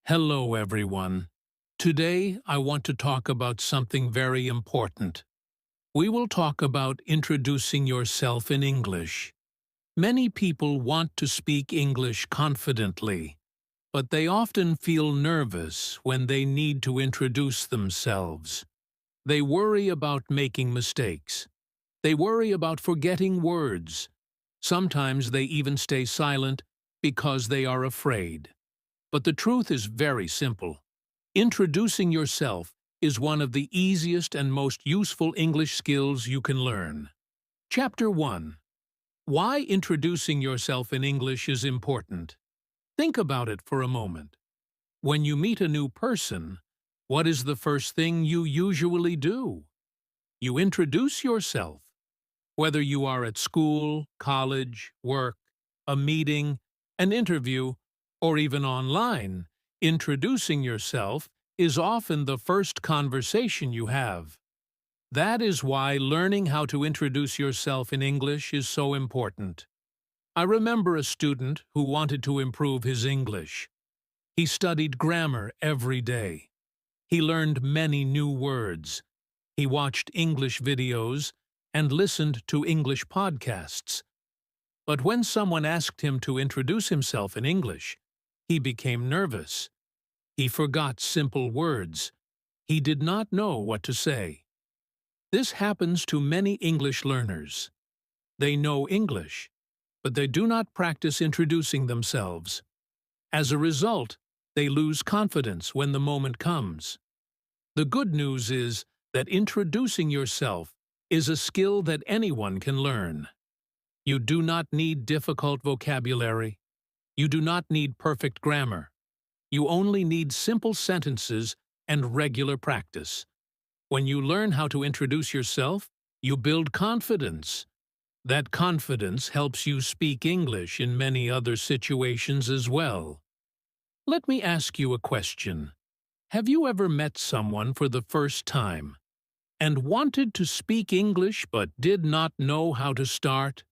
Hello, everyone. Today, I want to talk about something very important. We will talk about introducing yourself in English. Many people want to speak English confidently, but they often feel nervous when they need to introduce themselves. They worry about making mistakes. They worry about forgetting words. Sometimes they even stay silent because they are afraid. But the truth is very simple. Introducing yourself is one of the easiest and most useful English skills you can learn. Chapter 1. Why introducing yourself in English is important. Think about it for a moment. When you meet a new person, what is the first thing you usually do? You introduce yourself. Whether you are at school, college, work, a meeting, an interview, or even online, introducing yourself is often the first conversation you have. That is why learning how to introduce yourself in English is so important. I remember a student who wanted to improve his English. He studied grammar every day. He learned many new words. He watched English videos and listened to English podcasts. But when someone asked him to introduce himself in English, he became nervous. He forgot simple words. He did not know what to say. This happens to many English learners. They know English, but they do not practice introducing themselves. As a result, they lose confidence when the moment comes. The good news is that introducing yourself is a skill that anyone can learn. You do not need difficult vocabulary. You do not need perfect grammar. You only need simple sentences and regular practice. When you learn how to introduce yourself, you build confidence. That confidence helps you speak English in many other situations as well. Let me ask you a question. Have you ever met someone for the first time and wanted to speak English but did not know how to start?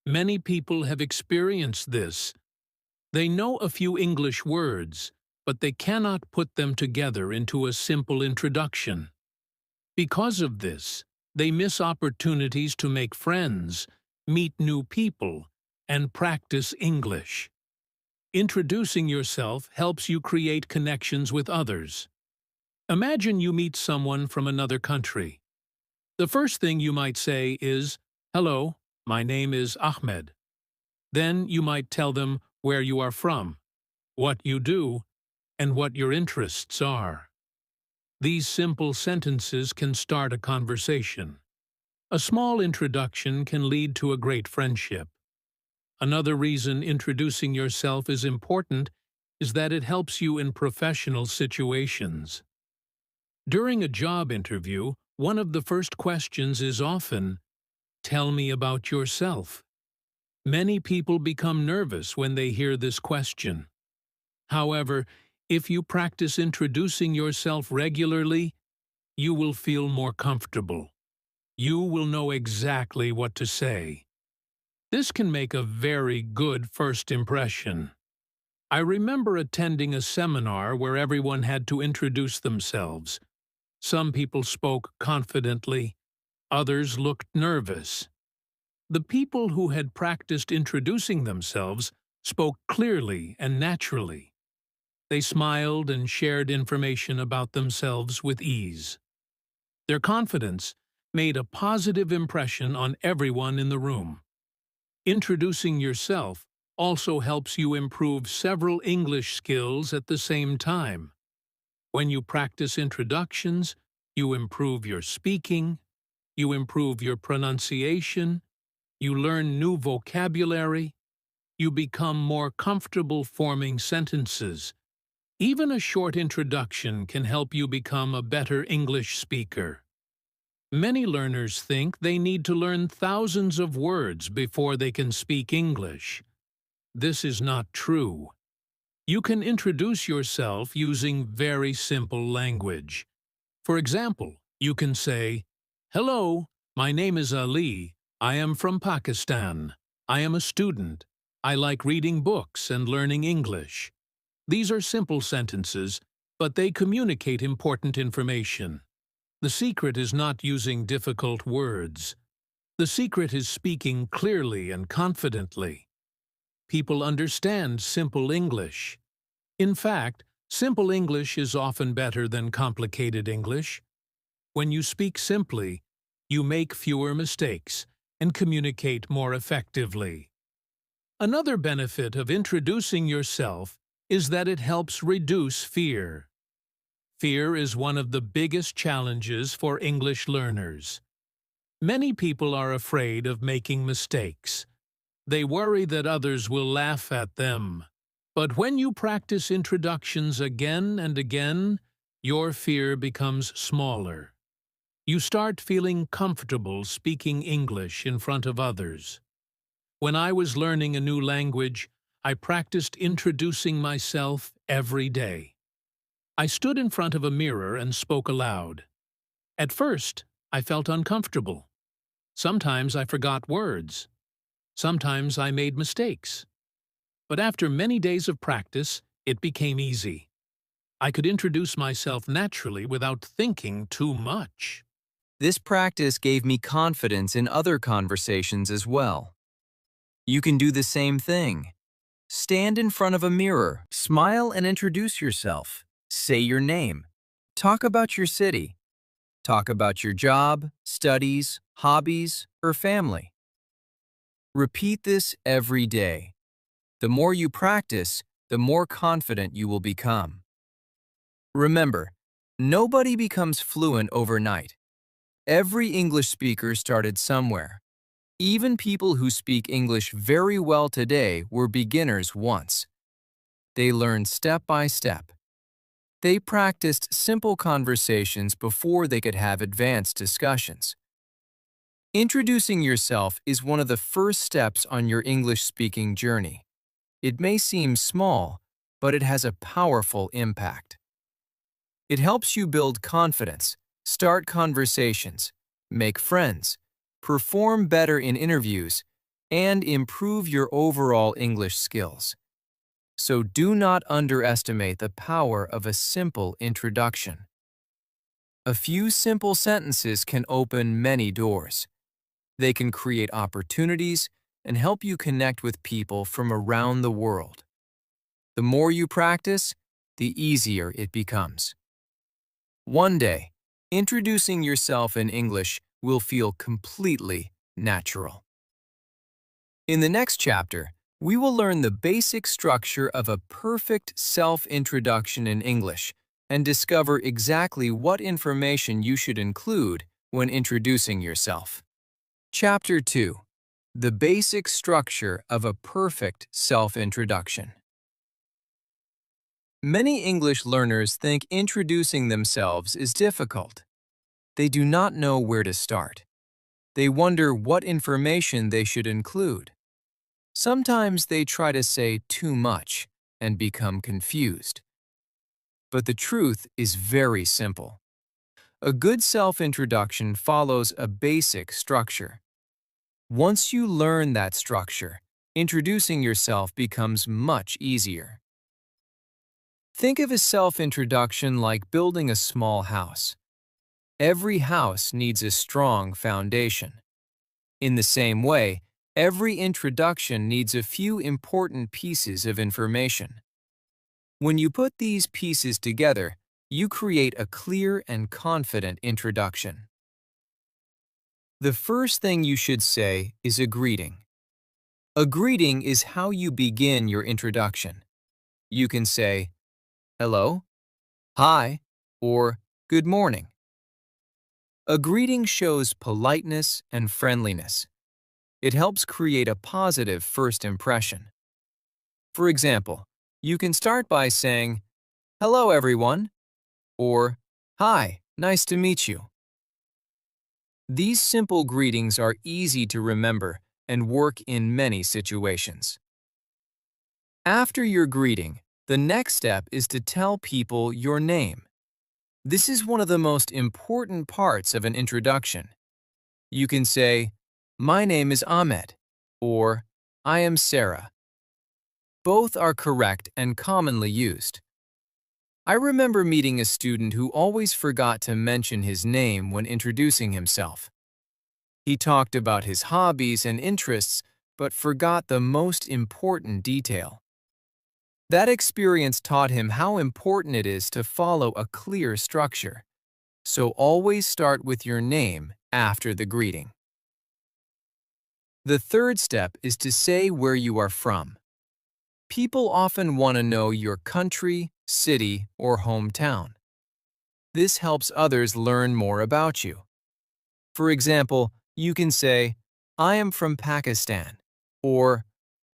Many people have experienced this. They know a few English words, but they cannot put them together into a simple introduction. Because of this, they miss opportunities to make friends, meet new people, and practice English. Introducing yourself helps you create connections with others. Imagine you meet someone from another country. The first thing you might say is, "Hello, my name is Ahmed." Then you might tell them where you are from, what you do, and what your interests are. These simple sentences can start a conversation. A small introduction can lead to a great friendship. Another reason introducing yourself is important is that it helps you in professional situations. During a job interview, one of the first questions is often, "Tell me about yourself." Many people become nervous when they hear this question. However, if you practice introducing yourself regularly, you will feel more comfortable. You will know exactly what to say. This can make a very good first impression. I remember attending a seminar where everyone had to introduce themselves. Some people spoke confidently, others looked nervous. The people who had practiced introducing themselves spoke clearly and naturally. They smiled and shared information about themselves with ease. Their confidence made a positive impression on everyone in the room. Introducing yourself also helps you improve several English skills at the same time. When you practice introductions, you improve your speaking, you improve your pronunciation, you learn new vocabulary, you become more comfortable forming sentences. Even a short introduction can help you become a better English speaker. Many learners think they need to learn thousands of words before they can speak English. This is not true. You can introduce yourself using very simple language. For example, you can say, "Hello, my name is Ali. I am from Pakistan. I am a student. I like reading books and learning English." These are simple sentences, but they communicate important information. The secret is not using difficult words. The secret is speaking clearly and confidently. People understand simple English. In fact, simple English is often better than complicated English. When you speak simply, you make fewer mistakes and communicate more effectively. Another benefit of introducing yourself is that it helps reduce fear. Fear is one of the biggest challenges for English learners. Many people are afraid of making mistakes. They worry that others will laugh at them. But when you practice introductions again and again, your fear becomes smaller. You start feeling comfortable speaking English in front of others. When I was learning a new language, I practiced introducing myself every day. I stood in front of a mirror and spoke aloud. At first, I felt uncomfortable. Sometimes I forgot words. Sometimes I made mistakes. But after many days of practice, it became easy. I could introduce myself naturally without thinking too much. This practice gave me confidence in other conversations as well. You can do the same thing. Stand in front of a mirror, smile and introduce yourself. Say your name. Talk about your city. Talk about your job, studies, hobbies, or family. Repeat this every day. The more you practice, the more confident you will become. Remember, nobody becomes fluent overnight. Every English speaker started somewhere. Even people who speak English very well today were beginners once. They learned step by step. They practiced simple conversations before they could have advanced discussions. Introducing yourself is one of the first steps on your English-speaking journey. It may seem small, but it has a powerful impact. It helps you build confidence, start conversations, make friends, perform better in interviews, and improve your overall English skills. So do not underestimate the power of a simple introduction. A few simple sentences can open many doors. They can create opportunities and help you connect with people from around the world. The more you practice, the easier it becomes. One day, introducing yourself in English will feel completely natural. In the next chapter, we will learn the basic structure of a perfect self-introduction in English and discover exactly what information you should include when introducing yourself. Chapter 2. The basic structure of a perfect self-introduction. Many English learners think introducing themselves is difficult. They do not know where to start. They wonder what information they should include. Sometimes they try to say too much and become confused. But the truth is very simple. A good self-introduction follows a basic structure. Once you learn that structure, introducing yourself becomes much easier. Think of a self-introduction like building a small house. Every house needs a strong foundation. In the same way, every introduction needs a few important pieces of information. When you put these pieces together, you create a clear and confident introduction. The first thing you should say is a greeting. A greeting is how you begin your introduction. You can say, "Hello," "Hi," or "Good morning." A greeting shows politeness and friendliness. It helps create a positive first impression. For example, you can start by saying, "Hello, everyone," or "Hi, nice to meet you." These simple greetings are easy to remember and work in many situations. After your greeting, the next step is to tell people your name. This is one of the most important parts of an introduction. You can say, "My name is Ahmed," or "I am Sarah." Both are correct and commonly used. I remember meeting a student who always forgot to mention his name when introducing himself. He talked about his hobbies and interests, but forgot the most important detail. That experience taught him how important it is to follow a clear structure. So always start with your name after the greeting. The third step is to say where you are from. People often want to know your country, city, or hometown. This helps others learn more about you. For example, you can say, I am from Pakistan, or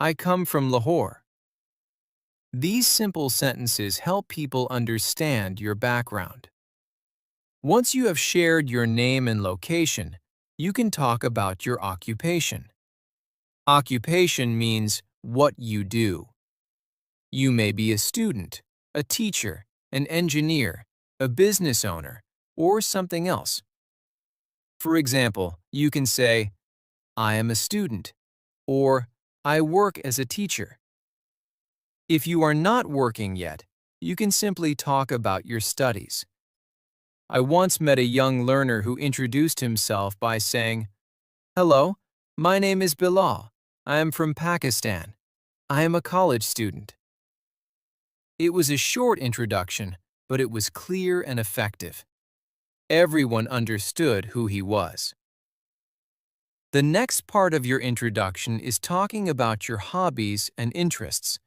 I come from Lahore. These simple sentences help people understand your background. Once you have shared your name and location, you can talk about your occupation. Occupation means what you do. You may be a student, a teacher, an engineer, a business owner, or something else. For example, you can say, I am a student, or I work as a teacher. If you are not working yet, you can simply talk about your studies. I once met a young learner who introduced himself by saying, Hello, my name is Bilal. I am from Pakistan. I am a college student. It was a short introduction, but it was clear and effective. Everyone understood who he was. The next part of your introduction is talking about your hobbies and interests.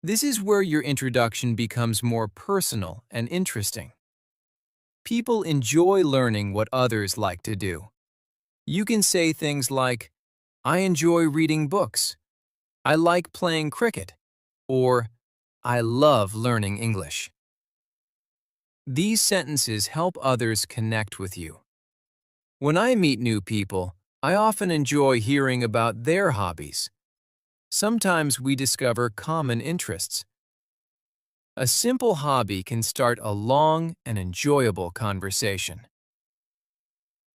This is where your introduction becomes more personal and interesting. People enjoy learning what others like to do. You can say things like, I enjoy reading books, I like playing cricket, or I love learning English. These sentences help others connect with you. When I meet new people, I often enjoy hearing about their hobbies. Sometimes we discover common interests. A simple hobby can start a long and enjoyable conversation.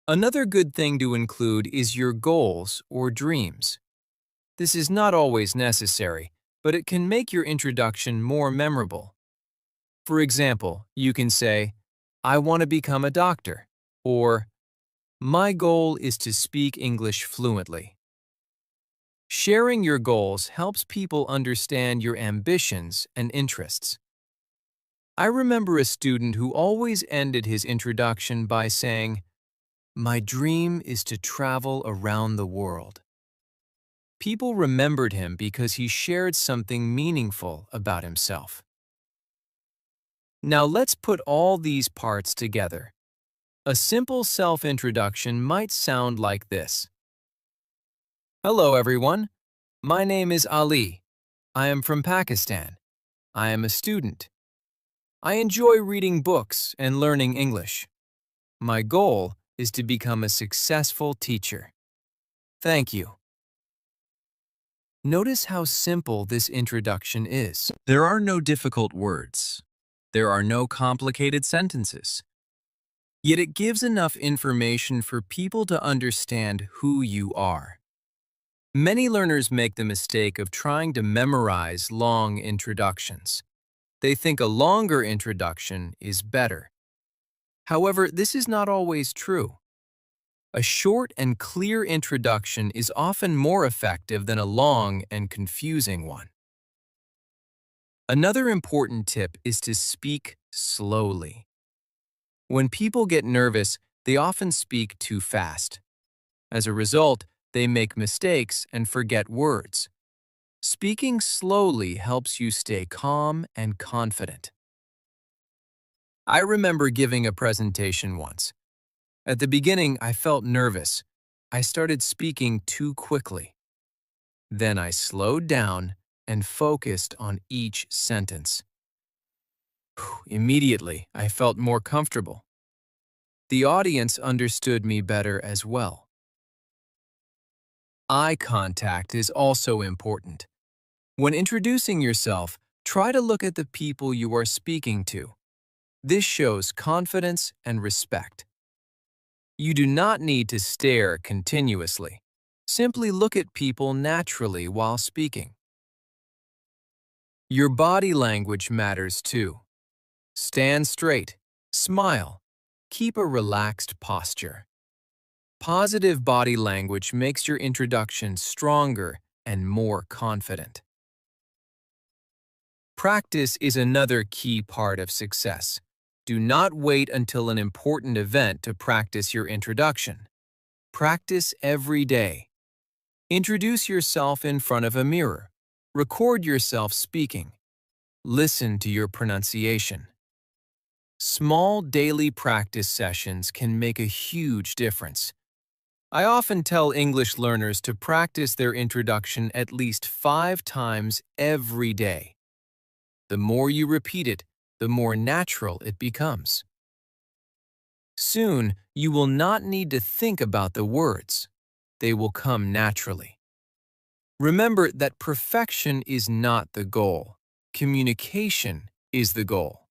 Another good thing to include is your goals or dreams. This is not always necessary, but it can make your introduction more memorable. For example, you can say, I want to become a doctor, or my goal is to speak English fluently. Sharing your goals helps people understand your ambitions and interests. I remember a student who always ended his introduction by saying, My dream is to travel around the world. People remembered him because he shared something meaningful about himself. Now let's put all these parts together. A simple self-introduction might sound like this. Hello everyone, my name is Ali. I am from Pakistan. I am a student. I enjoy reading books and learning English. My goal is to become a successful teacher. Thank you. Notice how simple this introduction is. There are no difficult words. There are no complicated sentences. Yet it gives enough information for people to understand who you are. Many learners make the mistake of trying to memorize long introductions. They think a longer introduction is better. However, this is not always true. A short and clear introduction is often more effective than a long and confusing one. Another important tip is to speak slowly. When people get nervous, they often speak too fast. As a result, they make mistakes and forget words. Speaking slowly helps you stay calm and confident. I remember giving a presentation once. At the beginning, I felt nervous. I started speaking too quickly. Then I slowed down and focused on each sentence. Immediately, I felt more comfortable. The audience understood me better as well. Eye contact is also important. When introducing yourself, try to look at the people you are speaking to. This shows confidence and respect. You do not need to stare continuously. Simply look at people naturally while speaking. Your body language matters too. Stand straight, smile, keep a relaxed posture. Positive body language makes your introduction stronger and more confident. Practice is another key part of success. Do not wait until an important event to practice your introduction. Practice every day. Introduce yourself in front of a mirror. Record yourself speaking. Listen to your pronunciation. Small daily practice sessions can make a huge difference. I often tell English learners to practice their introduction at least 5 times every day. The more you repeat it, the more natural it becomes. Soon, you will not need to think about the words. They will come naturally. Remember that perfection is not the goal. Communication is the goal.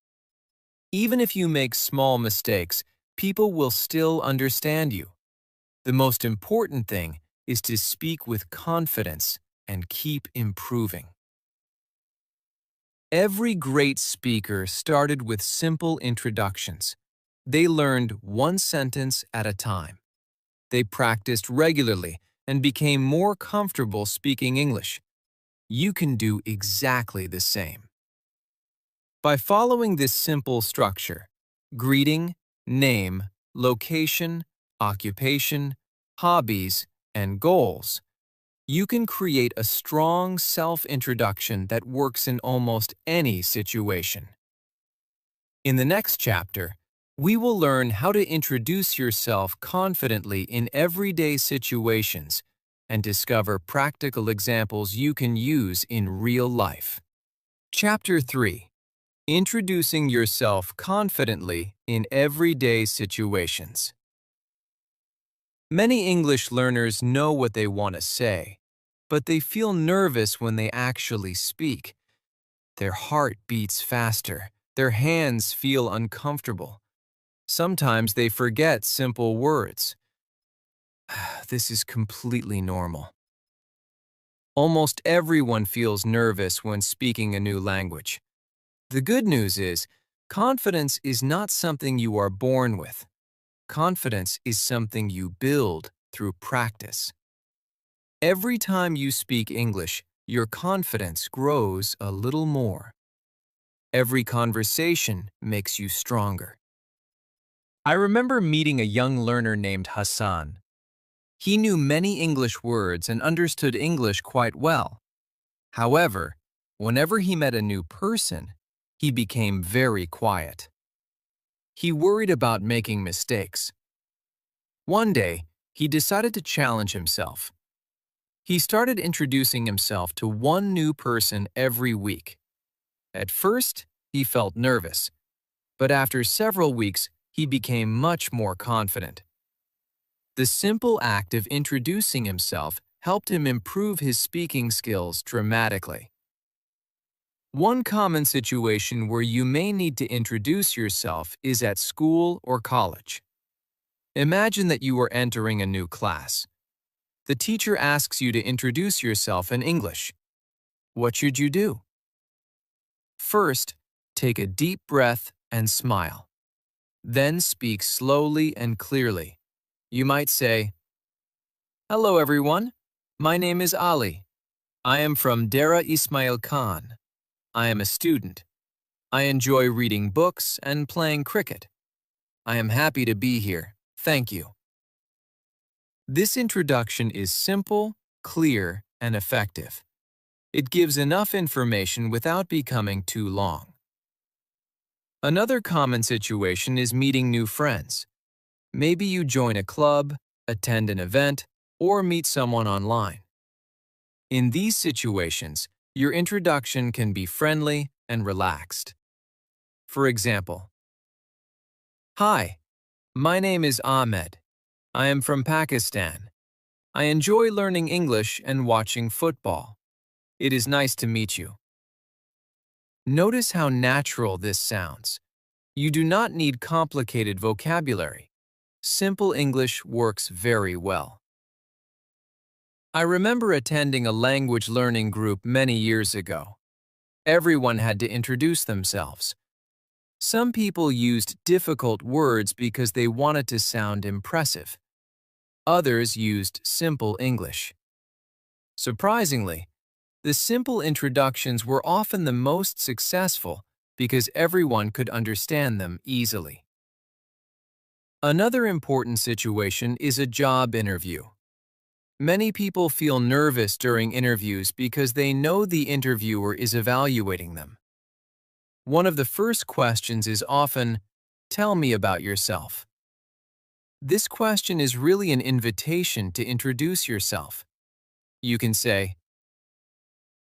Even if you make small mistakes, people will still understand you. The most important thing is to speak with confidence and keep improving. Every great speaker started with simple introductions. They learned one sentence at a time. They practiced regularly and became more comfortable speaking English. You can do exactly the same. By following this simple structure, greeting, name, location, occupation, hobbies, and goals, you can create a strong self-introduction that works in almost any situation. In the next chapter, we will learn how to introduce yourself confidently in everyday situations and discover practical examples you can use in real life. Chapter 3. Introducing yourself confidently in everyday situations. Many English learners know what they want to say, but they feel nervous when they actually speak. Their heart beats faster. Their hands feel uncomfortable. Sometimes they forget simple words. This is completely normal. Almost everyone feels nervous when speaking a new language. The good news is, confidence is not something you are born with. Confidence is something you build through practice. Every time you speak English, your confidence grows a little more. Every conversation makes you stronger. I remember meeting a young learner named Hassan. He knew many English words and understood English quite well. However, whenever he met a new person, he became very quiet. He worried about making mistakes. One day, he decided to challenge himself. He started introducing himself to one new person every week. At first, he felt nervous, but after several weeks, he became much more confident. The simple act of introducing himself helped him improve his speaking skills dramatically. One common situation where you may need to introduce yourself is at school or college. Imagine that you are entering a new class. The teacher asks you to introduce yourself in English. What should you do? First, take a deep breath and smile. Then speak slowly and clearly. You might say, "Hello everyone, my name is Ali. I am from Dera Ismail Khan. I am a student. I enjoy reading books and playing cricket. I am happy to be here. Thank you." This introduction is simple, clear, and effective. It gives enough information without becoming too long. Another common situation is meeting new friends. Maybe you join a club, attend an event, or meet someone online. In these situations, your introduction can be friendly and relaxed. For example, "Hi, my name is Ahmed. I am from Pakistan. I enjoy learning English and watching football. It is nice to meet you." Notice how natural this sounds. You do not need complicated vocabulary. Simple English works very well. I remember attending a language learning group many years ago. Everyone had to introduce themselves. Some people used difficult words because they wanted to sound impressive. Others used simple English. Surprisingly, the simple introductions were often the most successful because everyone could understand them easily. Another important situation is a job interview. Many people feel nervous during interviews because they know the interviewer is evaluating them. One of the first questions is often, "Tell me about yourself." This question is really an invitation to introduce yourself. You can say,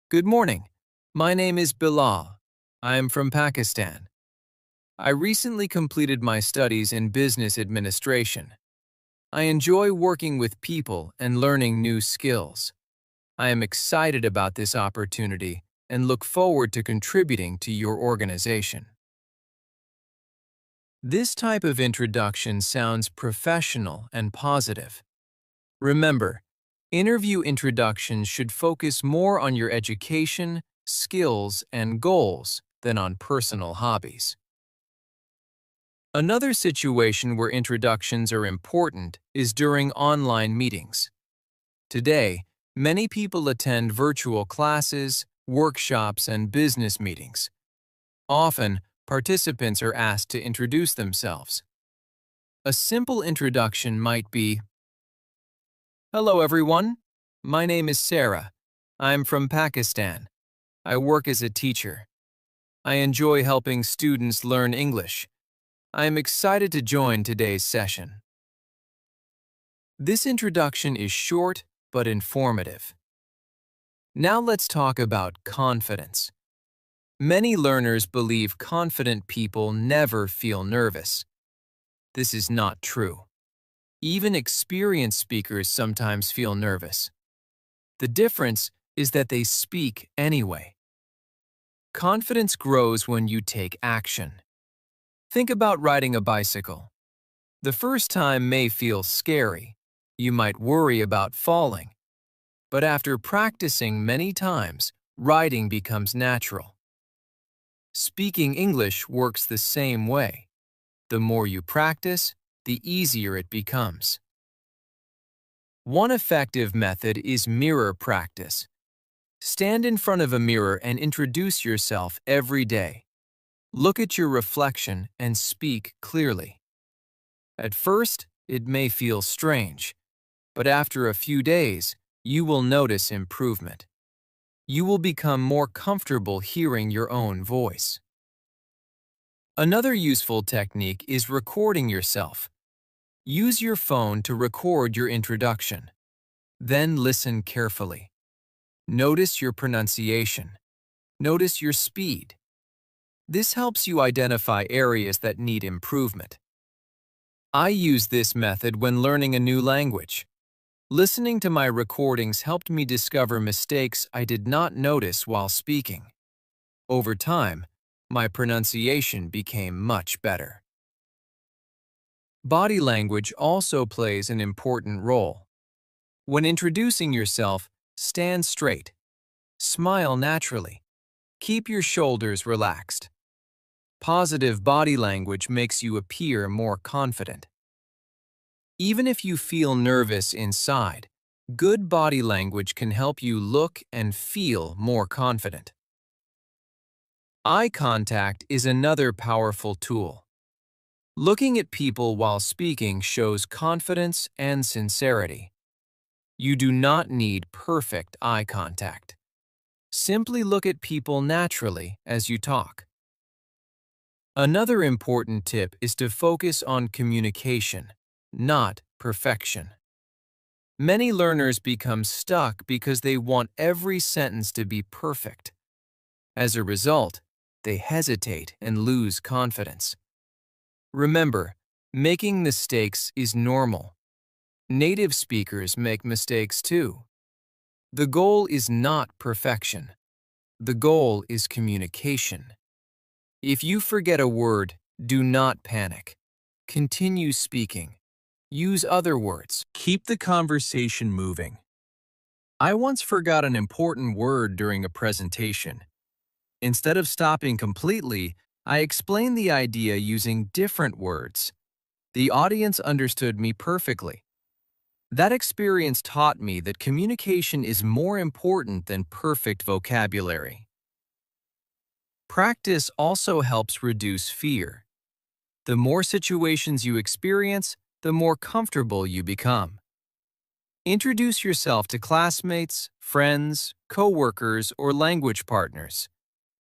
"Good morning. My name is Bilal. I am from Pakistan. I recently completed my studies in business administration. I enjoy working with people and learning new skills. I am excited about this opportunity and look forward to contributing to your organization." This type of introduction sounds professional and positive. Remember, interview introductions should focus more on your education, skills, and goals than on personal hobbies. Another situation where introductions are important is during online meetings. Today, many people attend virtual classes, workshops, and business meetings. Often, participants are asked to introduce themselves. A simple introduction might be, "Hello everyone, my name is Sarah. I'm from Pakistan. I work as a teacher. I enjoy helping students learn English. I am excited to join today's session." This introduction is short but informative. Now let's talk about confidence. Many learners believe confident people never feel nervous. This is not true. Even experienced speakers sometimes feel nervous. The difference is that they speak anyway. Confidence grows when you take action. Think about riding a bicycle. The first time may feel scary. You might worry about falling. But after practicing many times, riding becomes natural. Speaking English works the same way. The more you practice, the easier it becomes. One effective method is mirror practice. Stand in front of a mirror and introduce yourself every day. Look at your reflection and speak clearly. At first, it may feel strange, but after a few days, you will notice improvement. You will become more comfortable hearing your own voice. Another useful technique is recording yourself. Use your phone to record your introduction. Then listen carefully. Notice your pronunciation. Notice your speed. This helps you identify areas that need improvement. I use this method when learning a new language. Listening to my recordings helped me discover mistakes I did not notice while speaking. Over time, my pronunciation became much better. Body language also plays an important role. When introducing yourself, stand straight. Smile naturally. Keep your shoulders relaxed. Positive body language makes you appear more confident. Even if you feel nervous inside, good body language can help you look and feel more confident. Eye contact is another powerful tool. Looking at people while speaking shows confidence and sincerity. You do not need perfect eye contact. Simply look at people naturally as you talk. Another important tip is to focus on communication, not perfection. Many learners become stuck because they want every sentence to be perfect. As a result, they hesitate and lose confidence. Remember, making mistakes is normal. Native speakers make mistakes too. The goal is not perfection. The goal is communication. If you forget a word, do not panic. Continue speaking. Use other words. Keep the conversation moving. I once forgot an important word during a presentation. Instead of stopping completely, I explained the idea using different words. The audience understood me perfectly. That experience taught me that communication is more important than perfect vocabulary. Practice also helps reduce fear. The more situations you experience, the more comfortable you become. Introduce yourself to classmates, friends, coworkers, or language partners.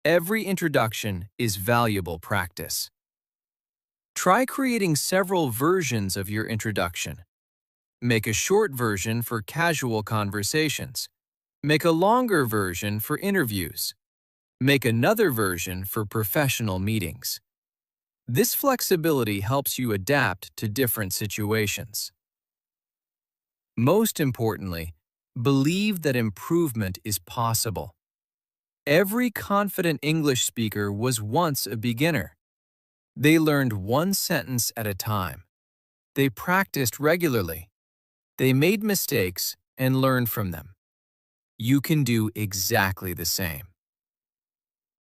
Every introduction is valuable practice. Try creating several versions of your introduction. Make a short version for casual conversations. Make a longer version for interviews. Make another version for professional meetings. This flexibility helps you adapt to different situations. Most importantly, believe that improvement is possible. Every confident English speaker was once a beginner. They learned one sentence at a time. They practiced regularly. They made mistakes and learned from them. You can do exactly the same.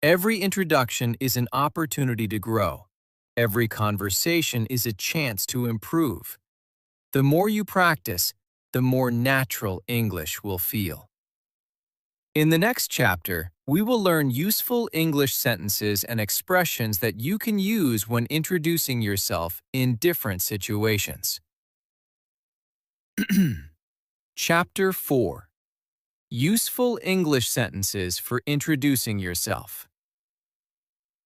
Every introduction is an opportunity to grow. Every conversation is a chance to improve. The more you practice, the more natural English will feel. In the next chapter, we will learn useful English sentences and expressions that you can use when introducing yourself in different situations. Chapter 4. Useful English sentences for introducing yourself.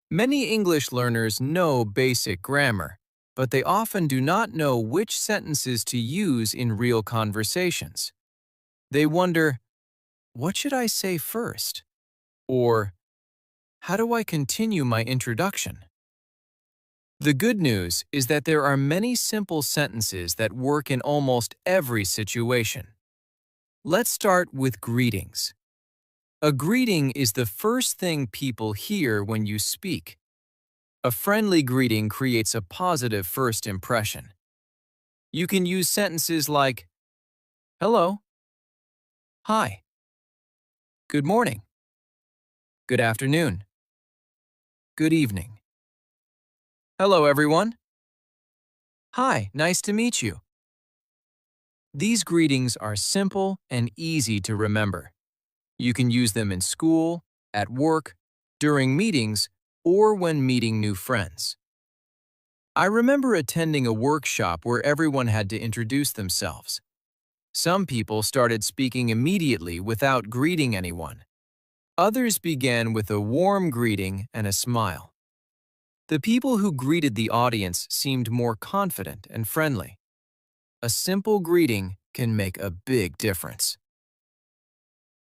Many English learners know basic grammar, but they often do not know which sentences to use in real conversations. They wonder, what should I say first? Or, how do I continue my introduction? The good news is that there are many simple sentences that work in almost every situation. Let's start with greetings. A greeting is the first thing people hear when you speak. A friendly greeting creates a positive first impression. You can use sentences like, hello, hi, good morning, good afternoon, good evening. Hello, everyone. Hi, nice to meet you. These greetings are simple and easy to remember. You can use them in school, at work, during meetings, or when meeting new friends. I remember attending a workshop where everyone had to introduce themselves. Some people started speaking immediately without greeting anyone. Others began with a warm greeting and a smile. The people who greeted the audience seemed more confident and friendly. A simple greeting can make a big difference.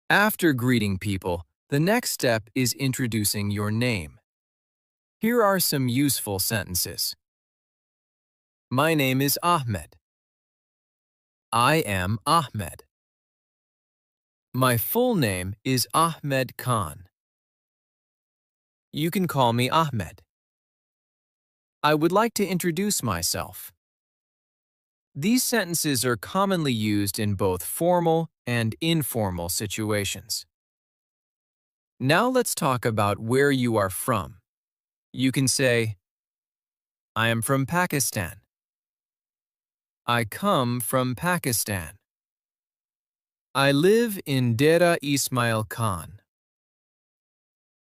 After greeting people, the next step is introducing your name. Here are some useful sentences. My name is Ahmed. I am Ahmed. My full name is Ahmed Khan. You can call me Ahmed. I would like to introduce myself. These sentences are commonly used in both formal and informal situations. Now let's talk about where you are from. You can say, I am from Pakistan. I come from Pakistan. I live in Dera Ismail Khan.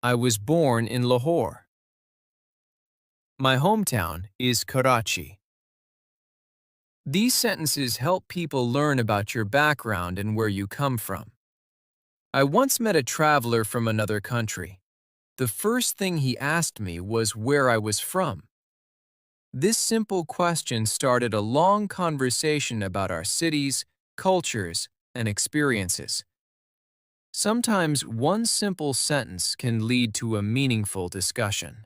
I was born in Lahore. My hometown is Karachi. These sentences help people learn about your background and where you come from. I once met a traveler from another country. The first thing he asked me was where I was from. This simple question started a long conversation about our cities, cultures, and experiences. Sometimes one simple sentence can lead to a meaningful discussion.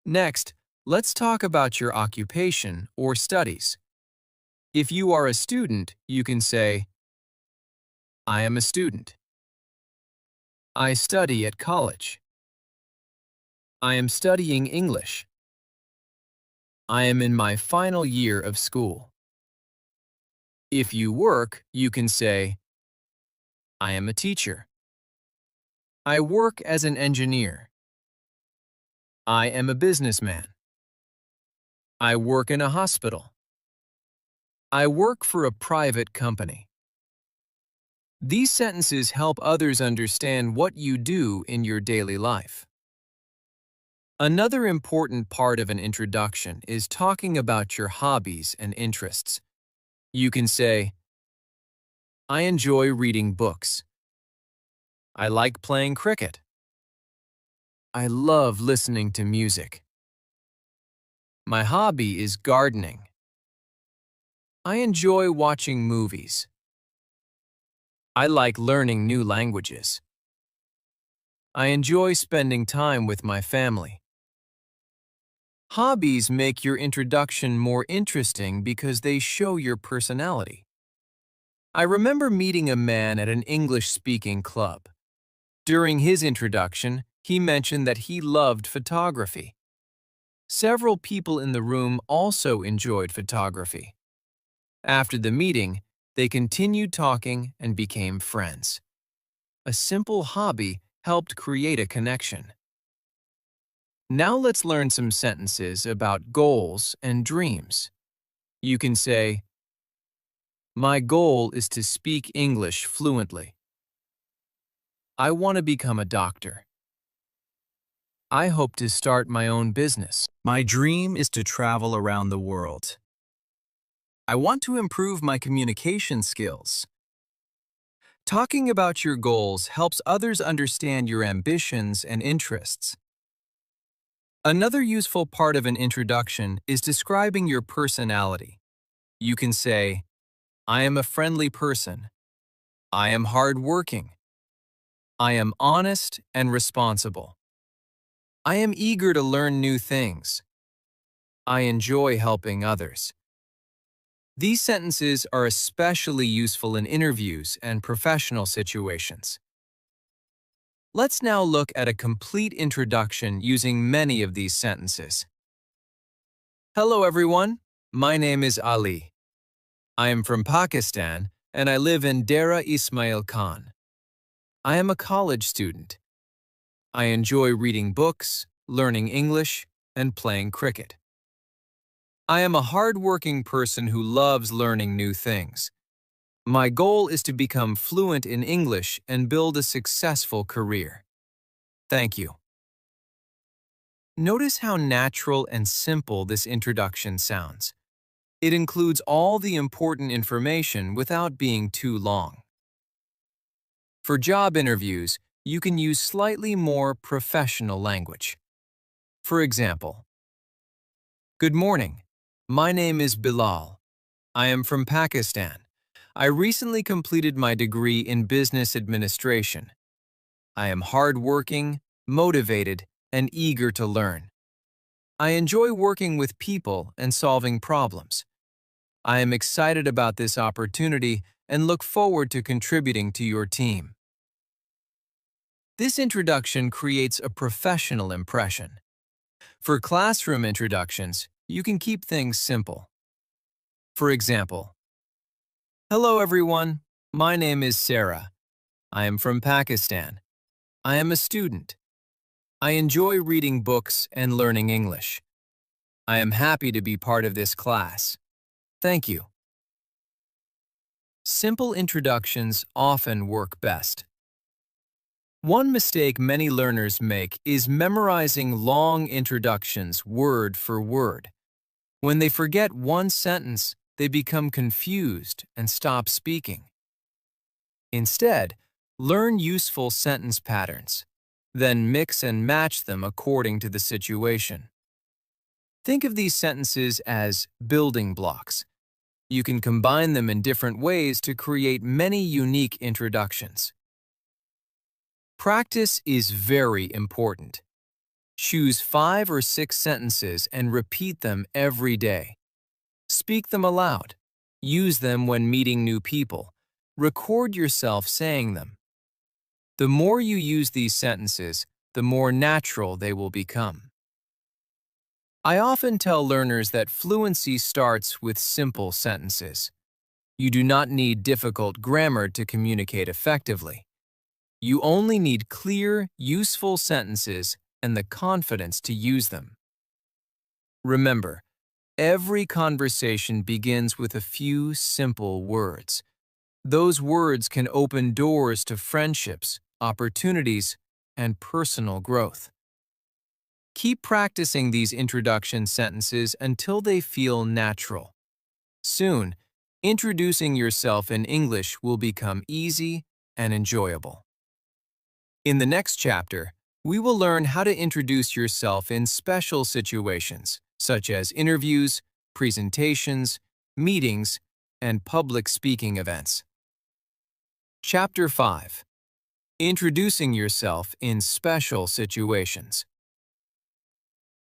Next, let's talk about your occupation or studies. If you are a student, you can say, I am a student. I study at college. I am studying English. I am in my final year of school. If you work, you can say, I am a teacher. I work as an engineer. I am a businessman. I work in a hospital. I work for a private company. These sentences help others understand what you do in your daily life. Another important part of an introduction is talking about your hobbies and interests. You can say, I enjoy reading books. I like playing cricket. I love listening to music. My hobby is gardening. I enjoy watching movies. I like learning new languages. I enjoy spending time with my family. Hobbies make your introduction more interesting because they show your personality. I remember meeting a man at an English-speaking club. During his introduction, he mentioned that he loved photography. Several people in the room also enjoyed photography. After the meeting, they continued talking and became friends. A simple hobby helped create a connection. Now let's learn some sentences about goals and dreams. You can say, my goal is to speak English fluently. I want to become a doctor. I hope to start my own business. My dream is to travel around the world. I want to improve my communication skills. Talking about your goals helps others understand your ambitions and interests. Another useful part of an introduction is describing your personality. You can say, I am a friendly person. I am hardworking. I am honest and responsible. I am eager to learn new things. I enjoy helping others. These sentences are especially useful in interviews and professional situations. Let's now look at a complete introduction using many of these sentences. Hello everyone, my name is Ali. I am from Pakistan and I live in Dera Ismail Khan. I am a college student. I enjoy reading books, learning English, and playing cricket. I am a hardworking person who loves learning new things. My goal is to become fluent in English and build a successful career. Thank you. Notice how natural and simple this introduction sounds. It includes all the important information without being too long. For job interviews, you can use slightly more professional language. For example, good morning. My name is Bilal. I am from Pakistan. I recently completed my degree in business administration. I am hardworking, motivated, and eager to learn. I enjoy working with people and solving problems. I am excited about this opportunity and look forward to contributing to your team. This introduction creates a professional impression. For classroom introductions, you can keep things simple. For example, hello everyone, my name is Sarah. I am from Pakistan. I am a student. I enjoy reading books and learning English. I am happy to be part of this class. Thank you. Simple introductions often work best. One mistake many learners make is memorizing long introductions word for word. When they forget one sentence, they become confused and stop speaking. Instead, learn useful sentence patterns, then mix and match them according to the situation. Think of these sentences as building blocks. You can combine them in different ways to create many unique introductions. Practice is very important. Choose 5 or 6 sentences and repeat them every day. Speak them aloud. Use them when meeting new people. Record yourself saying them. The more you use these sentences, the more natural they will become. I often tell learners that fluency starts with simple sentences. You do not need difficult grammar to communicate effectively. You only need clear, useful sentences and the confidence to use them. Remember, every conversation begins with a few simple words. Those words can open doors to friendships, opportunities, and personal growth. Keep practicing these introduction sentences until they feel natural. Soon, introducing yourself in English will become easy and enjoyable. In the next chapter, we will learn how to introduce yourself in special situations, such as interviews, presentations, meetings, and public speaking events. Chapter 5. Introducing yourself in special situations.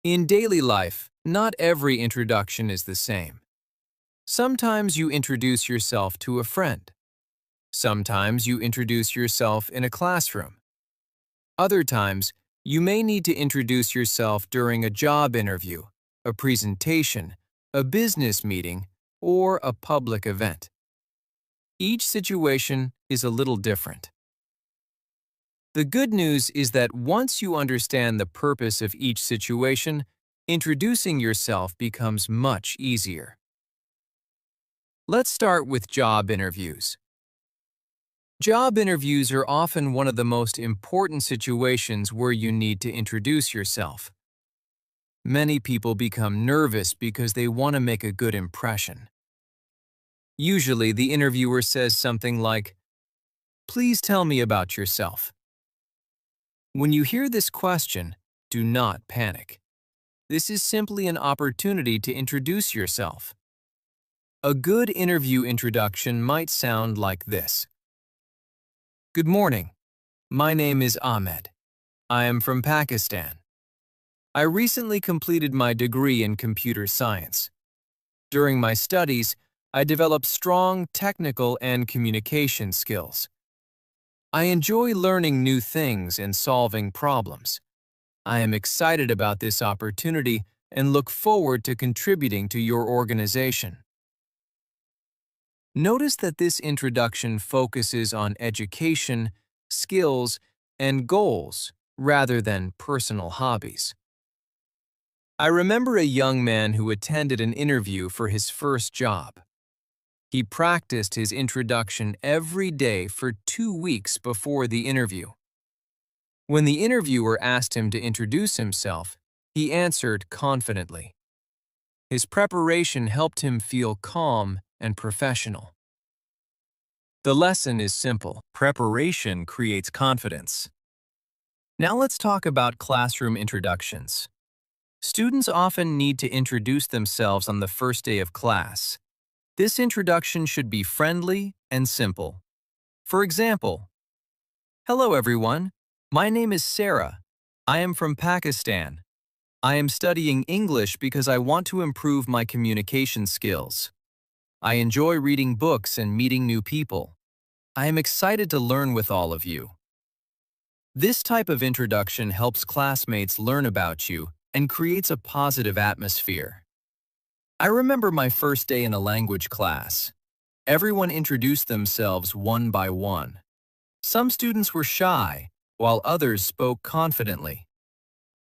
In daily life, not every introduction is the same. Sometimes you introduce yourself to a friend. Sometimes you introduce yourself in a classroom. Other times, you may need to introduce yourself during a job interview, a presentation, a business meeting, or a public event. Each situation is a little different. The good news is that once you understand the purpose of each situation, introducing yourself becomes much easier. Let's start with job interviews. Job interviews are often one of the most important situations where you need to introduce yourself. Many people become nervous because they want to make a good impression. Usually, the interviewer says something like, "Please tell me about yourself." When you hear this question, do not panic. This is simply an opportunity to introduce yourself. A good interview introduction might sound like this. Good morning. My name is Ahmed. I am from Pakistan. I recently completed my degree in computer science. During my studies, I developed strong technical and communication skills. I enjoy learning new things and solving problems. I am excited about this opportunity and look forward to contributing to your organization. Notice that this introduction focuses on education, skills, and goals rather than personal hobbies. I remember a young man who attended an interview for his first job. He practiced his introduction every day for 2 weeks before the interview. When the interviewer asked him to introduce himself, he answered confidently. His preparation helped him feel calm and professional. The lesson is simple. Preparation creates confidence. Now let's talk about classroom introductions. Students often need to introduce themselves on the first day of class. This introduction should be friendly and simple. For example, "Hello everyone, my name is Sarah. I am from Pakistan. I am studying English because I want to improve my communication skills. I enjoy reading books and meeting new people. I am excited to learn with all of you." This type of introduction helps classmates learn about you and creates a positive atmosphere. I remember my first day in a language class. Everyone introduced themselves one by one. Some students were shy, while others spoke confidently.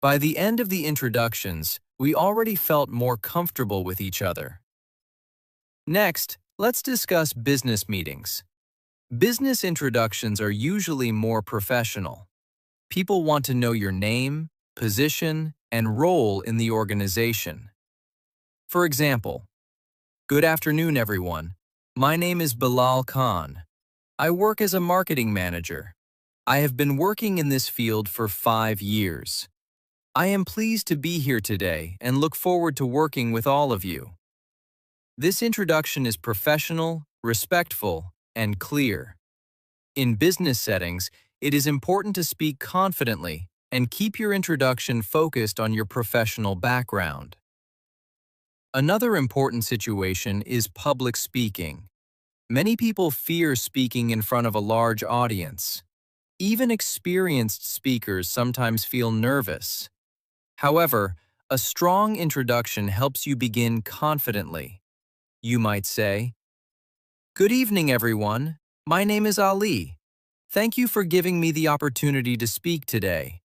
By the end of the introductions, we already felt more comfortable with each other. Next, let's discuss business meetings. Business introductions are usually more professional. People want to know your name, position, and role in the organization. For example, "Good afternoon, everyone. My name is Bilal Khan. I work as a marketing manager. I have been working in this field for 5 years. I am pleased to be here today and look forward to working with all of you." This introduction is professional, respectful, and clear. In business settings, it is important to speak confidently and keep your introduction focused on your professional background. Another important situation is public speaking. Many people fear speaking in front of a large audience. Even experienced speakers sometimes feel nervous. However, a strong introduction helps you begin confidently. You might say, "Good evening, everyone. My name is Ali. Thank you for giving me the opportunity to speak today.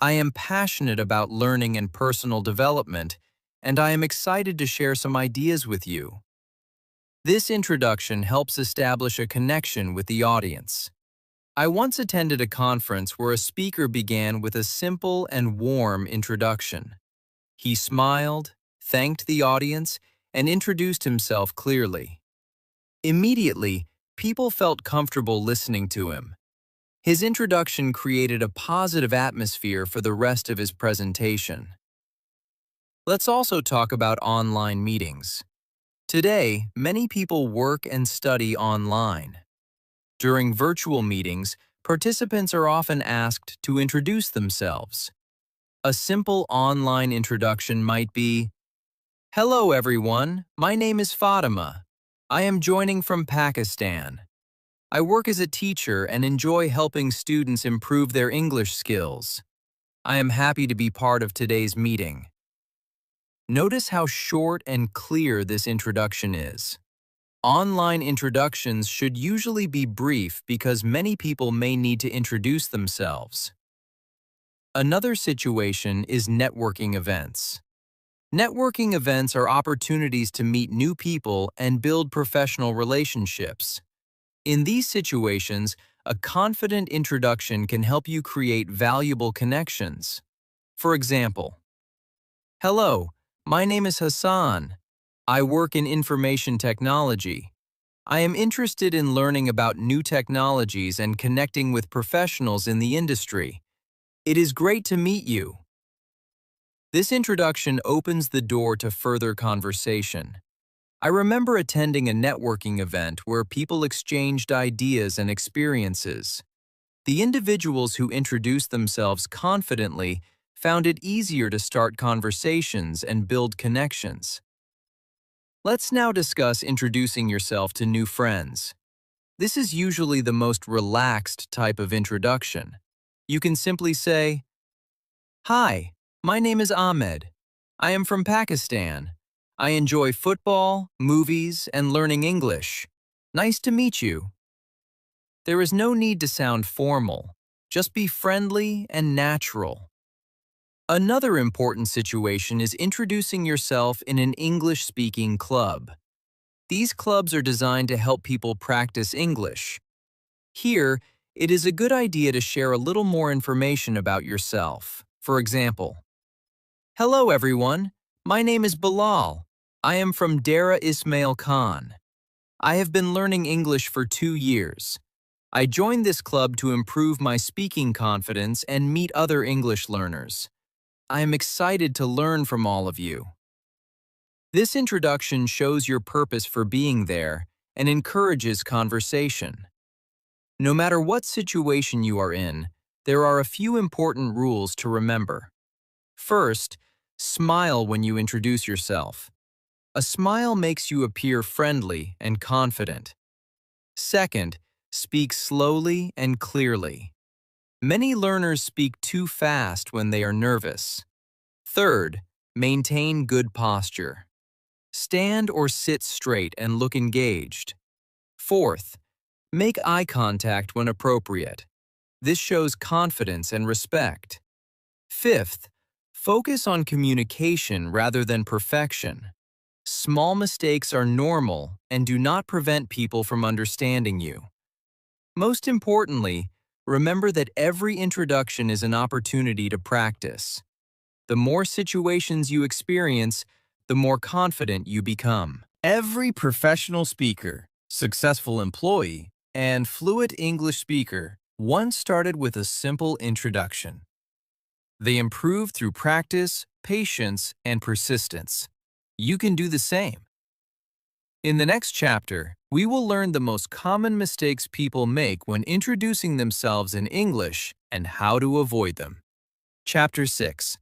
I am passionate about learning and personal development, and I am excited to share some ideas with you. This introduction helps establish a connection with the audience. I once attended a conference where a speaker began with a simple and warm introduction. He smiled, thanked the audience, and introduced himself clearly. Immediately, people felt comfortable listening to him. His introduction created a positive atmosphere for the rest of his presentation. Let's also talk about online meetings. Today, many people work and study online. During virtual meetings, participants are often asked to introduce themselves. A simple online introduction might be, "Hello everyone, my name is Fatima. I am joining from Pakistan. I work as a teacher and enjoy helping students improve their English skills. I am happy to be part of today's meeting." Notice how short and clear this introduction is. Online introductions should usually be brief because many people may need to introduce themselves. Another situation is networking events. Networking events are opportunities to meet new people and build professional relationships. In these situations, a confident introduction can help you create valuable connections. For example, "Hello, my name is Hassan. I work in information technology. I am interested in learning about new technologies and connecting with professionals in the industry. It is great to meet you." This introduction opens the door to further conversation. I remember attending a networking event where people exchanged ideas and experiences. The individuals who introduced themselves confidently found it easier to start conversations and build connections. Let's now discuss introducing yourself to new friends. This is usually the most relaxed type of introduction. You can simply say, "Hi, my name is Ahmed. I am from Pakistan. I enjoy football, movies, and learning English. Nice to meet you." There is no need to sound formal. Just be friendly and natural. Another important situation is introducing yourself in an English-speaking club. These clubs are designed to help people practice English. Here, it is a good idea to share a little more information about yourself. For example, "Hello everyone, my name is Bilal. I am from Dara Ismail Khan. I have been learning English for 2 years. I joined this club to improve my speaking confidence and meet other English learners. I am excited to learn from all of you." This introduction shows your purpose for being there and encourages conversation. No matter what situation you are in, there are a few important rules to remember. First, smile when you introduce yourself. A smile makes you appear friendly and confident. Second, speak slowly and clearly. Many learners speak too fast when they are nervous. Third, maintain good posture. Stand or sit straight and look engaged. Fourth, make eye contact when appropriate. This shows confidence and respect. Fifth, focus on communication rather than perfection. Small mistakes are normal and do not prevent people from understanding you. Most importantly, remember that every introduction is an opportunity to practice. The more situations you experience, the more confident you become. Every professional speaker, successful employee, and fluent English speaker once started with a simple introduction. They improved through practice, patience, and persistence. You can do the same. In the next chapter, we will learn the most common mistakes people make when introducing themselves in English and how to avoid them. Chapter 6.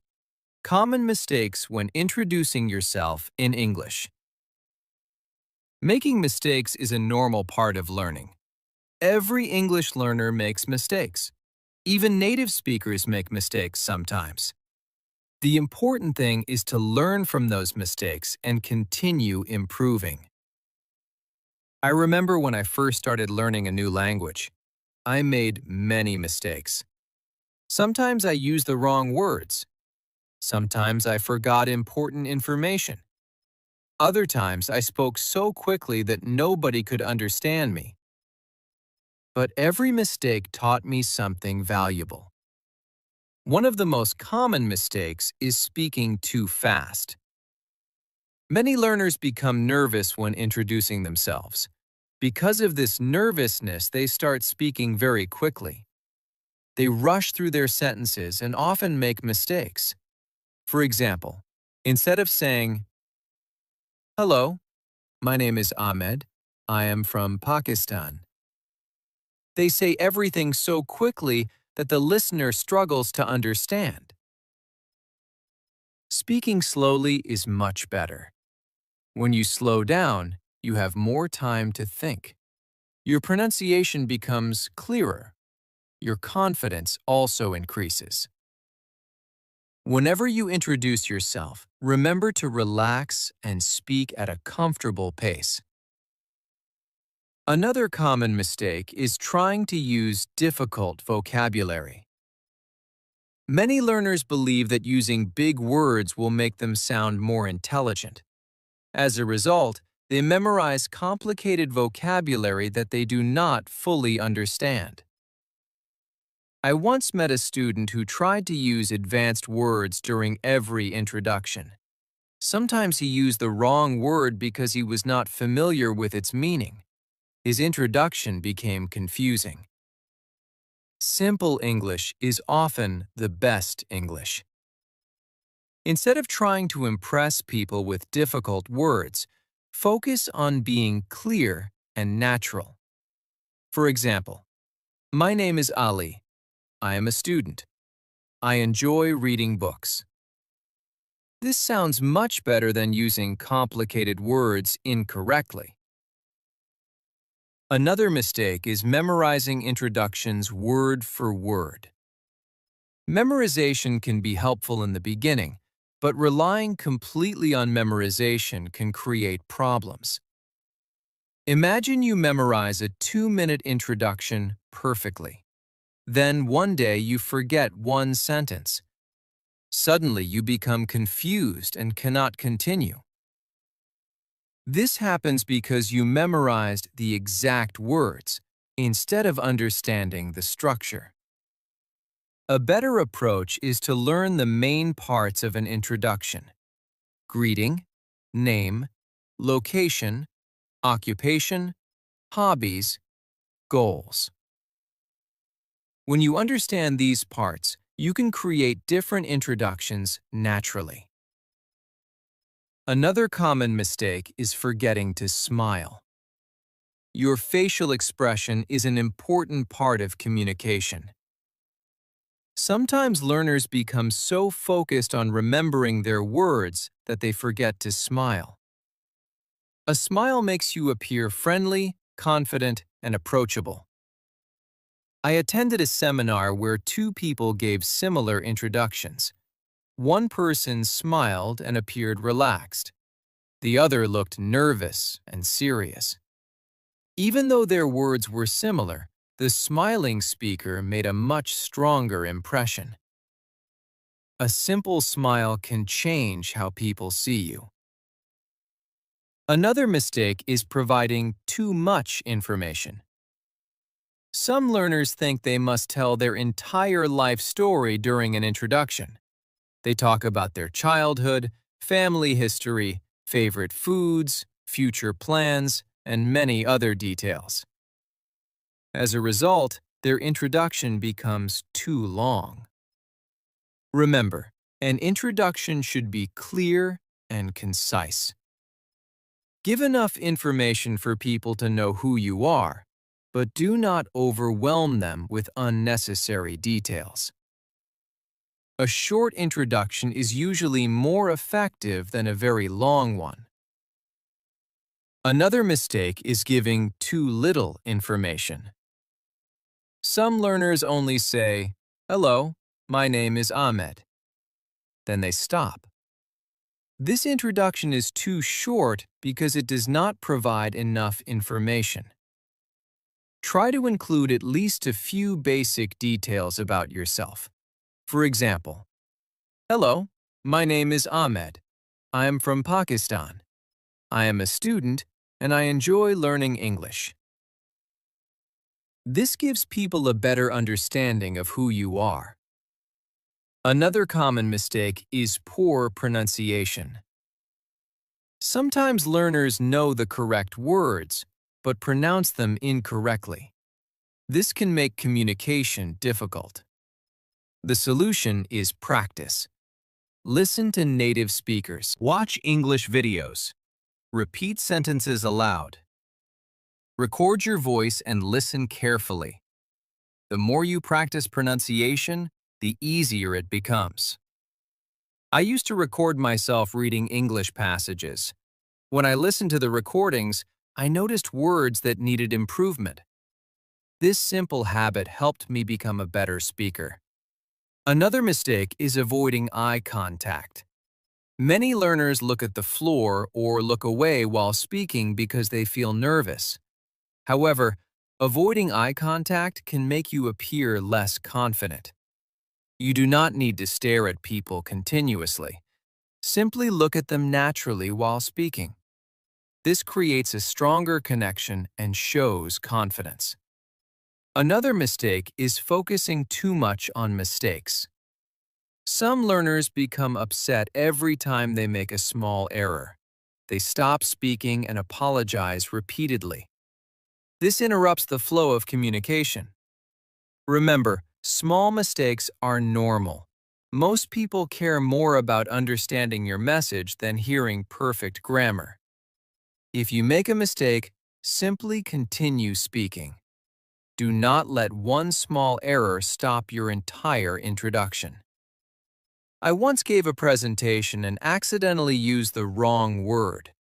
Common mistakes when introducing yourself in English. Making mistakes is a normal part of learning. Every English learner makes mistakes. Even native speakers make mistakes sometimes. The important thing is to learn from those mistakes and continue improving. I remember when I first started learning a new language. I made many mistakes. Sometimes I used the wrong words. Sometimes I forgot important information. Other times I spoke so quickly that nobody could understand me. But every mistake taught me something valuable. One of the most common mistakes is speaking too fast. Many learners become nervous when introducing themselves. Because of this nervousness, they start speaking very quickly. They rush through their sentences and often make mistakes. For example, instead of saying, "Hello, my name is Ahmed. I am from Pakistan," they say everything so quickly that the listener struggles to understand. Speaking slowly is much better. When you slow down, you have more time to think. Your pronunciation becomes clearer. Your confidence also increases. Whenever you introduce yourself, remember to relax and speak at a comfortable pace. Another common mistake is trying to use difficult vocabulary. Many learners believe that using big words will make them sound more intelligent. As a result, they memorize complicated vocabulary that they do not fully understand. I once met a student who tried to use advanced words during every introduction. Sometimes he used the wrong word because he was not familiar with its meaning. His introduction became confusing. Simple English is often the best English. Instead of trying to impress people with difficult words, focus on being clear and natural. For example, my name is Ali. I am a student. I enjoy reading books. This sounds much better than using complicated words incorrectly. Another mistake is memorizing introductions word for word. Memorization can be helpful in the beginning, but relying completely on memorization can create problems. Imagine you memorize a 2-minute introduction perfectly. Then one day you forget one sentence. Suddenly you become confused and cannot continue. This happens because you memorized the exact words instead of understanding the structure. A better approach is to learn the main parts of an introduction: greeting, name, location, occupation, hobbies, goals. When you understand these parts, you can create different introductions naturally. Another common mistake is forgetting to smile. Your facial expression is an important part of communication. Sometimes learners become so focused on remembering their words that they forget to smile. A smile makes you appear friendly, confident, and approachable. I attended a seminar where two people gave similar introductions. One person smiled and appeared relaxed. The other looked nervous and serious. Even though their words were similar, the smiling speaker made a much stronger impression. A simple smile can change how people see you. Another mistake is providing too much information. Some learners think they must tell their entire life story during an introduction. They talk about their childhood, family history, favorite foods, future plans, and many other details. As a result, their introduction becomes too long. Remember, an introduction should be clear and concise. Give enough information for people to know who you are, but do not overwhelm them with unnecessary details. A short introduction is usually more effective than a very long one. Another mistake is giving too little information. Some learners only say, "Hello, my name is Ahmed." Then they stop. This introduction is too short because it does not provide enough information. Try to include at least a few basic details about yourself. For example, "Hello, my name is Ahmed. I am from Pakistan. I am a student and I enjoy learning English." This gives people a better understanding of who you are. Another common mistake is poor pronunciation. Sometimes learners know the correct words, but pronounce them incorrectly. This can make communication difficult. The solution is practice. Listen to native speakers. Watch English videos. Repeat sentences aloud. Record your voice and listen carefully. The more you practice pronunciation, the easier it becomes. I used to record myself reading English passages. When I listened to the recordings, I noticed words that needed improvement. This simple habit helped me become a better speaker. Another mistake is avoiding eye contact. Many learners look at the floor or look away while speaking because they feel nervous. However, avoiding eye contact can make you appear less confident. You do not need to stare at people continuously. Simply look at them naturally while speaking. This creates a stronger connection and shows confidence. Another mistake is focusing too much on mistakes. Some learners become upset every time they make a small error. They stop speaking and apologize repeatedly. This interrupts the flow of communication. Remember, small mistakes are normal. Most people care more about understanding your message than hearing perfect grammar. If you make a mistake, simply continue speaking. Do not let one small error stop your entire introduction. I once gave a presentation and accidentally used the wrong word.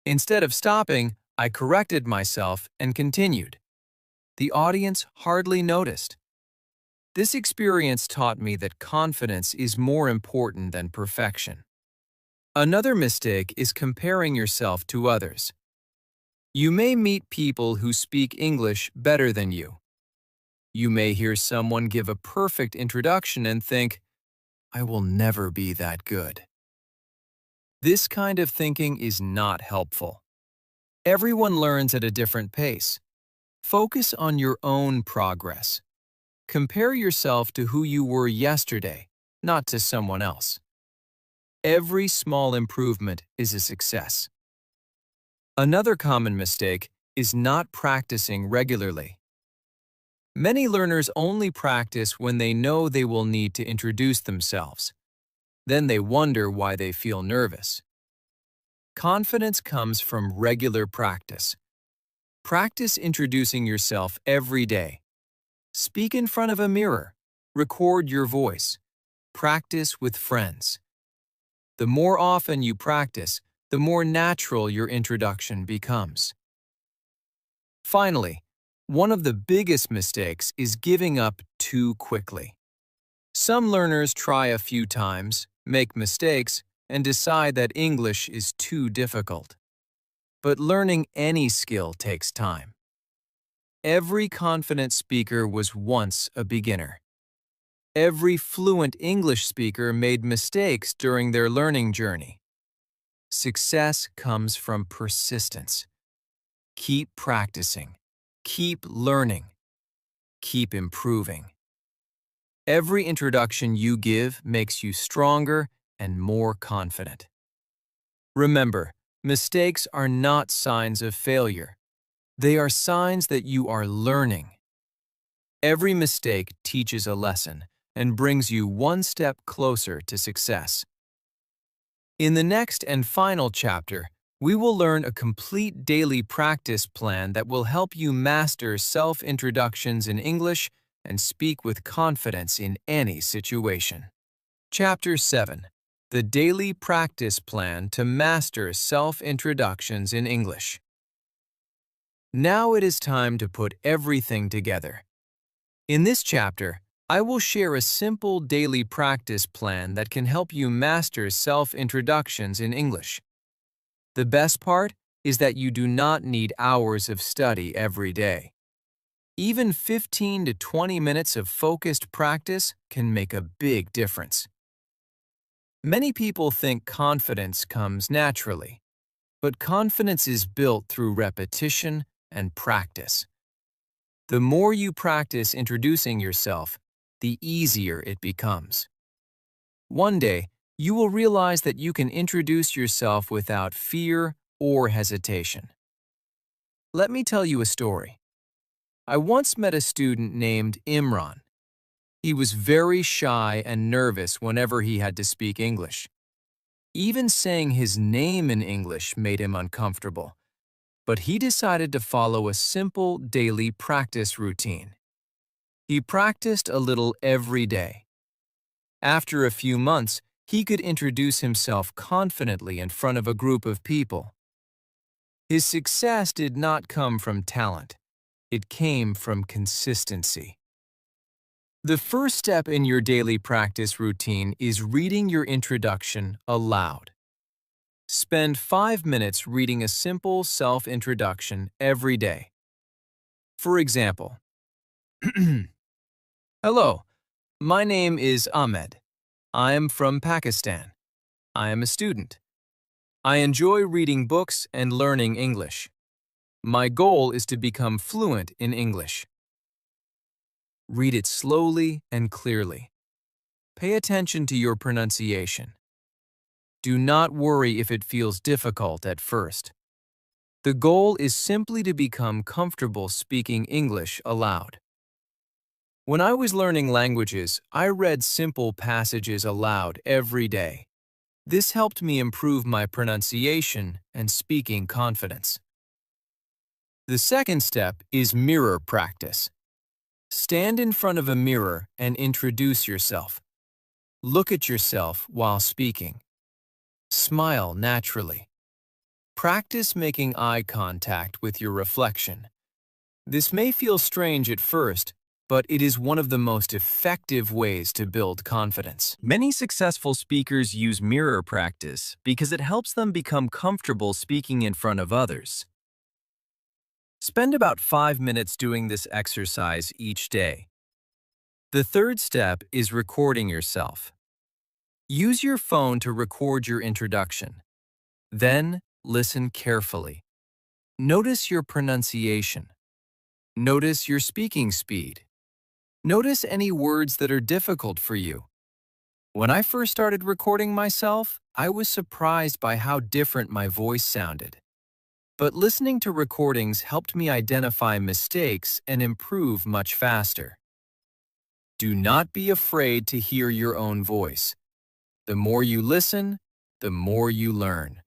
Instead of stopping, I corrected myself and continued. The audience hardly noticed. This experience taught me that confidence is more important than perfection. Another mistake is comparing yourself to others. You may meet people who speak English better than you. You may hear someone give a perfect introduction and think, "I will never be that good." This kind of thinking is not helpful. Everyone learns at a different pace. Focus on your own progress. Compare yourself to who you were yesterday, not to someone else. Every small improvement is a success. Another common mistake is not practicing regularly. Many learners only practice when they know they will need to introduce themselves. Then they wonder why they feel nervous. Confidence comes from regular practice. Practice introducing yourself every day. Speak in front of a mirror. Record your voice. Practice with friends. The more often you practice, the more natural your introduction becomes. Finally, one of the biggest mistakes is giving up too quickly. Some learners try a few times, make mistakes, and decide that English is too difficult. But learning any skill takes time. Every confident speaker was once a beginner. Every fluent English speaker made mistakes during their learning journey. Success comes from persistence. Keep practicing. Keep learning. Keep improving. Every introduction you give makes you stronger and more confident. Remember, mistakes are not signs of failure. They are signs that you are learning. Every mistake teaches a lesson and brings you one step closer to success. In the next and final chapter, we will learn a complete daily practice plan that will help you master self-introductions in English and speak with confidence in any situation. Chapter 7. The Daily Practice Plan to Master Self-Introductions in English. Now it is time to put everything together. In this chapter, I will share a simple daily practice plan that can help you master self-introductions in English. The best part is that you do not need hours of study every day. Even 15 to 20 minutes of focused practice can make a big difference. Many people think confidence comes naturally, but confidence is built through repetition and practice. The more you practice introducing yourself, the easier it becomes. One day, you will realize that you can introduce yourself without fear or hesitation. Let me tell you a story. I once met a student named Imran. He was very shy and nervous whenever he had to speak English. Even saying his name in English made him uncomfortable, but he decided to follow a simple daily practice routine. He practiced a little every day. After a few months, he could introduce himself confidently in front of a group of people. His success did not come from talent. It came from consistency. The first step in your daily practice routine is reading your introduction aloud. Spend 5 minutes reading a simple self-introduction every day. For example, Hello, my name is Ahmed. I am from Pakistan. I am a student. I enjoy reading books and learning English. My goal is to become fluent in English. Read it slowly and clearly. Pay attention to your pronunciation. Do not worry if it feels difficult at first. The goal is simply to become comfortable speaking English aloud. When I was learning languages, I read simple passages aloud every day. This helped me improve my pronunciation and speaking confidence. The second step is mirror practice. Stand in front of a mirror and introduce yourself. Look at yourself while speaking. Smile naturally. Practice making eye contact with your reflection. This may feel strange at first, but it is one of the most effective ways to build confidence. Many successful speakers use mirror practice because it helps them become comfortable speaking in front of others. Spend about 5 minutes doing this exercise each day. The third step is recording yourself. Use your phone to record your introduction. Then, listen carefully. Notice your pronunciation. Notice your speaking speed. Notice any words that are difficult for you. When I first started recording myself, I was surprised by how different my voice sounded. But listening to recordings helped me identify mistakes and improve much faster. Do not be afraid to hear your own voice. The more you listen, the more you learn.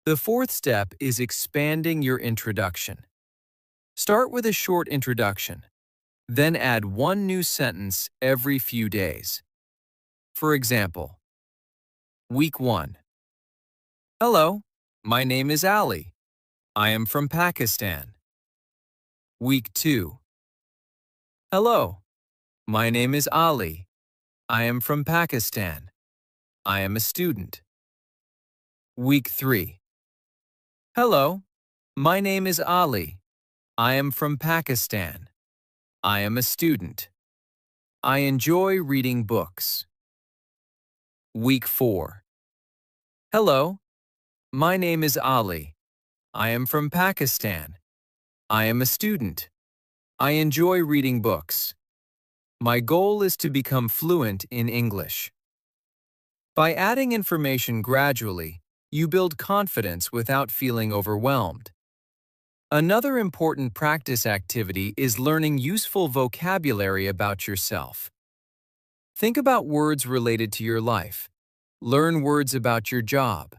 The fourth step is expanding your introduction. Start with a short introduction, then add one new sentence every few days. For example, Week 1. Hello, my name is Ali. I am from Pakistan. Week 2. Hello, my name is Ali. I am from Pakistan. I am a student. Week 3. Hello, my name is Ali. I am from Pakistan. I am a student. I enjoy reading books. Week 4. Hello, my name is Ali. I am from Pakistan. I am a student. I enjoy reading books. My goal is to become fluent in English. By adding information gradually, you build confidence without feeling overwhelmed. Another important practice activity is learning useful vocabulary about yourself. Think about words related to your life. Learn words about your job.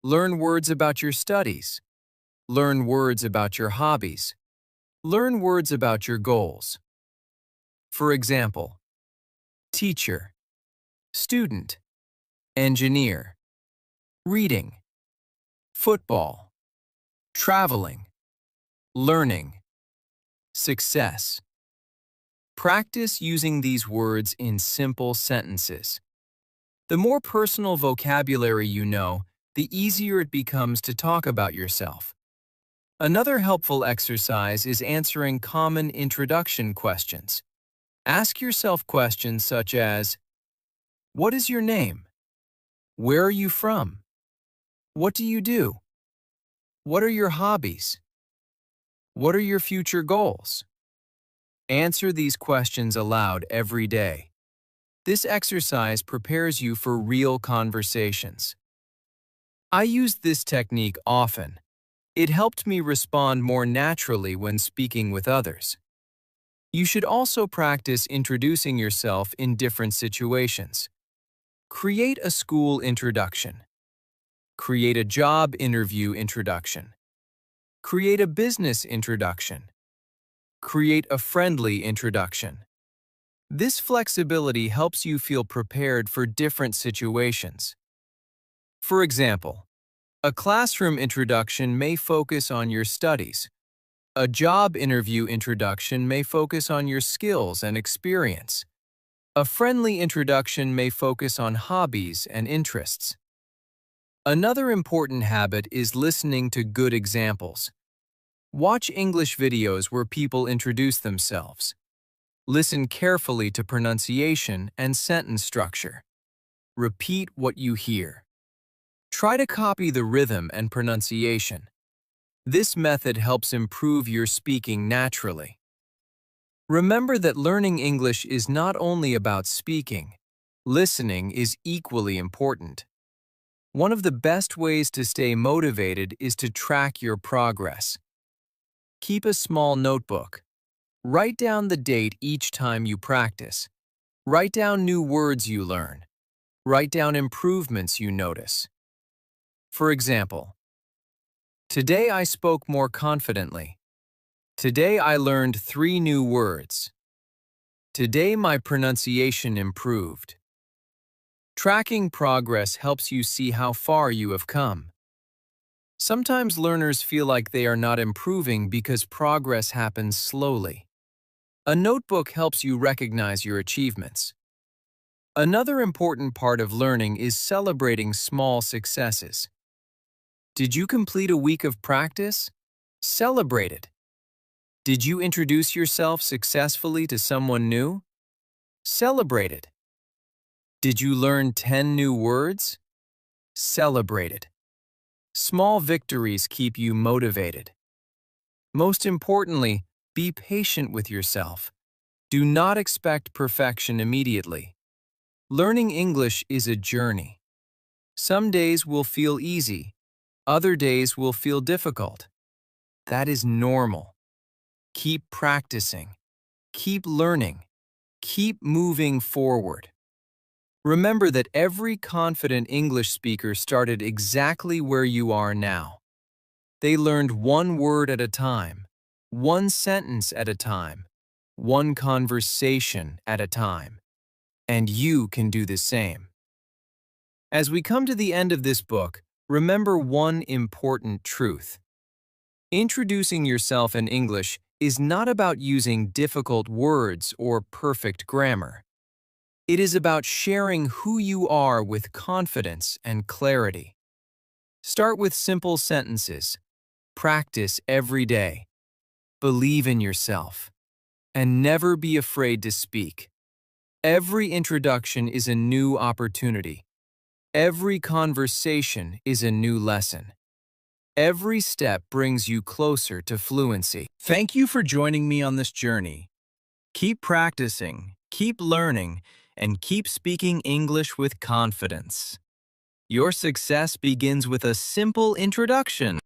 Learn words about your studies. Learn words about your hobbies. Learn words about your goals. For example, teacher, student, engineer, reading, football, traveling, learning, success. Practice using these words in simple sentences. The more personal vocabulary you know, the easier it becomes to talk about yourself. Another helpful exercise is answering common introduction questions. Ask yourself questions such as, what is your name? Where are you from? What do you do? What are your hobbies? What are your future goals? Answer these questions aloud every day. This exercise prepares you for real conversations. I used this technique often. It helped me respond more naturally when speaking with others. You should also practice introducing yourself in different situations. Create a school introduction. Create a job interview introduction. Create a business introduction. Create a friendly introduction. This flexibility helps you feel prepared for different situations. For example, a classroom introduction may focus on your studies. A job interview introduction may focus on your skills and experience. A friendly introduction may focus on hobbies and interests. Another important habit is listening to good examples. Watch English videos where people introduce themselves. Listen carefully to pronunciation and sentence structure. Repeat what you hear. Try to copy the rhythm and pronunciation. This method helps improve your speaking naturally. Remember that learning English is not only about speaking. Listening is equally important. One of the best ways to stay motivated is to track your progress. Keep a small notebook. Write down the date each time you practice. Write down new words you learn. Write down improvements you notice. For example, today I spoke more confidently. Today I learned 3 new words. Today my pronunciation improved. Tracking progress helps you see how far you have come. Sometimes learners feel like they are not improving because progress happens slowly. A notebook helps you recognize your achievements. Another important part of learning is celebrating small successes. Did you complete a week of practice? Celebrate it. Did you introduce yourself successfully to someone new? Celebrate it. Did you learn 10 new words? Celebrate it. Small victories keep you motivated. Most importantly, be patient with yourself. Do not expect perfection immediately. Learning English is a journey. Some days will feel easy. Other days will feel difficult. That is normal. Keep practicing. Keep learning. Keep moving forward. Remember that every confident English speaker started exactly where you are now. They learned 1 word at a time, 1 sentence at a time, 1 conversation at a time. And you can do the same. As we come to the end of this book, remember one important truth. Introducing yourself in English is not about using difficult words or perfect grammar. It is about sharing who you are with confidence and clarity. Start with simple sentences. Practice every day. Believe in yourself. And never be afraid to speak. Every introduction is a new opportunity. Every conversation is a new lesson. Every step brings you closer to fluency. Thank you for joining me on this journey. Keep practicing, keep learning, and keep speaking English with confidence. Your success begins with a simple introduction.